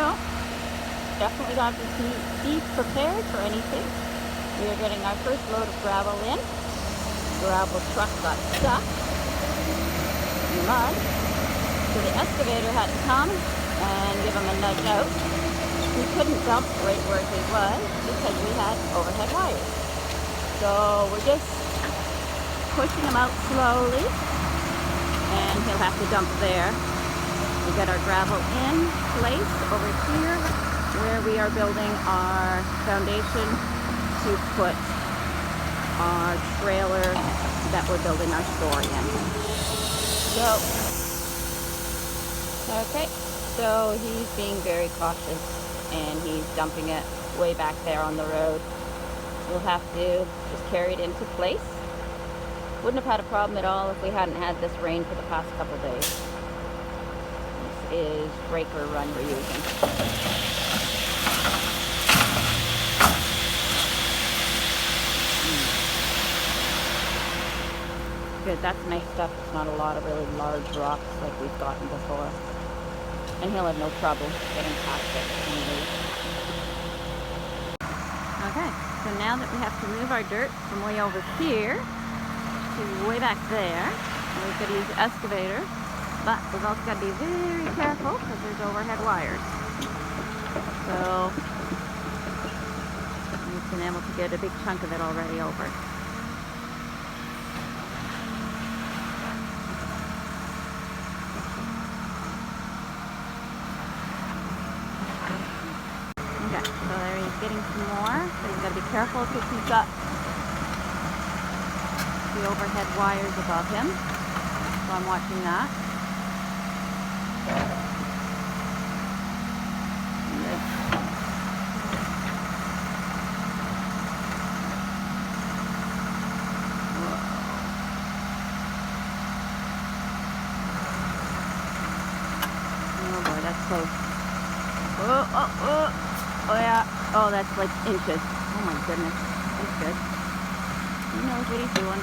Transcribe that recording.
So, definitely got to be prepared for anything. We are getting our first load of gravel in. Gravel truck got stuck in mud. So the excavator had to come and give him a nudge out. We couldn't dump right where he was because we had overhead wires. So we're just pushing him out slowly, and he'll have to dump there. We'll get our gravel in place over here where we are building our foundation to put our trailer that we're building our store in. So he's being very cautious and he's dumping it way back there on the road. We'll have to just carry it into place. Wouldn't have had a problem at all if we hadn't had this rain for the past couple days. This is breaker run we're using. Good, that's nice stuff. It's not a lot of really large rocks like we've gotten before. And he'll have no trouble getting past it anyway. Okay, so now that we have to move our dirt from way over here to way back there, and we've got to use the excavator, but we've also got to be very careful because there's overhead wires. So we've been able to get a big chunk of it already over. Okay, so there he's getting some more, but he's got to be careful because he's got the overhead wires above him. So I'm watching that. Oh boy, that's close. Oh yeah. Oh, that's like inches. Oh my goodness. That's good. He knows what he's doing.